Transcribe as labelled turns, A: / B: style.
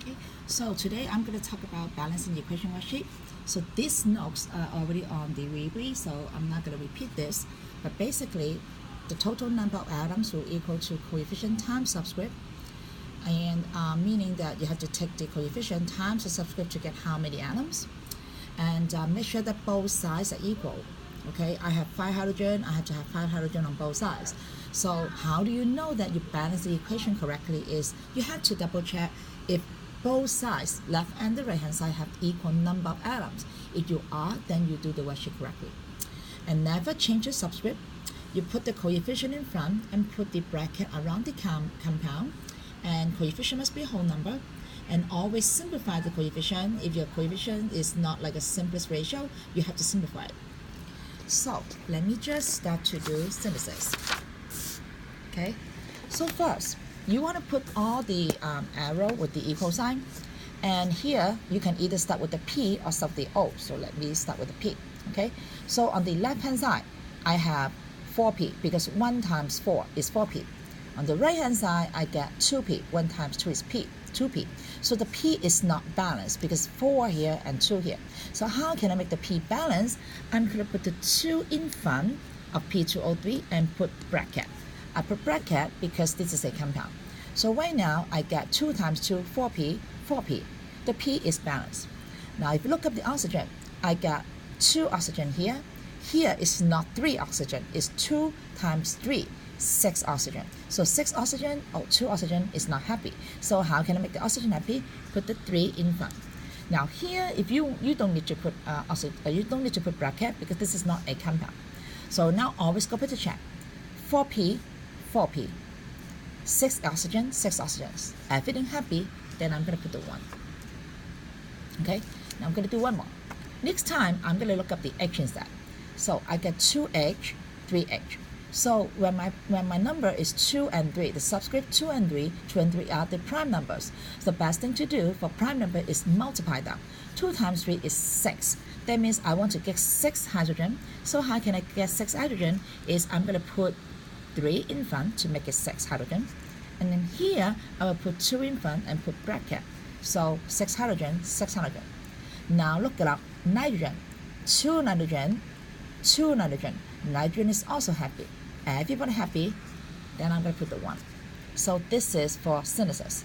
A: Okay, so today I'm going to talk about balancing the equation worksheet. So these notes are already on the Weebly, so I'm not going to repeat this. But basically, the total number of atoms will equal to coefficient times subscript, and meaning that you have to take the coefficient times the subscript to get how many atoms, and make sure that both sides are equal. Okay, I have 5 hydrogen, I have to have 5 hydrogen on both sides. So how do you know that you balance the equation correctly is you have to double check if both sides, left and the right hand side, have equal number of atoms. If you are, then you do the worksheet correctly. And never change the subscript. You put the coefficient in front and put the bracket around the compound, and coefficient must be a whole number. And always simplify the coefficient. If your coefficient is not like a simplest ratio, you have to simplify it. So let me just start to do synthesis. Okay, so first you want to put all the arrow with the equal sign, and here you can either start with the P or start with the O. So let me start with the P. Okay, so on the left hand side I have 4P because 1 times 4 is 4P. On the right hand side I get 2P. 1 times 2 is P, 2P. So the P is not balanced because 4 here and 2 here. So how can I make the P balance? I'm going to put the 2 in front of P2O3 and put bracket. I put bracket because this is a compound. So right now I get 2 times 2, 4P, 4P. The P is balanced. Now if you look up the oxygen, I got 2 oxygen here. Here is not 3 oxygen, it's 2 times 3. 6 oxygen. So 6 oxygen or 2 oxygen is not happy. So how can I make the oxygen happy? Put the 3 in front. Now here, if you don't need to put you don't need to put bracket because this is not a compound. So now always go back to check. 4P, 4P. 6 oxygen, 6 oxygens. Everything happy, then I'm gonna put the 1. Okay, now I'm gonna do one more. Next time I'm gonna look up the H instead. So I get 2H, 3H. So when my number is 2 and 3, the subscript 2 and 3 are the prime numbers. So the best thing to do for prime number is multiply them. 2 times 3 is 6. That means I want to get 6 hydrogen. So how can I get 6 hydrogen? Is I'm going to put 3 in front to make it 6 hydrogen. And then here I will put 2 in front and put bracket. So 6 hydrogen, 6 hydrogen. Now look it up. Nitrogen, 2 nitrogen, 2 nitrogen. Nitrogen is also happy. Everybody happy, then I'm going to put the 1. So this is for synthesis.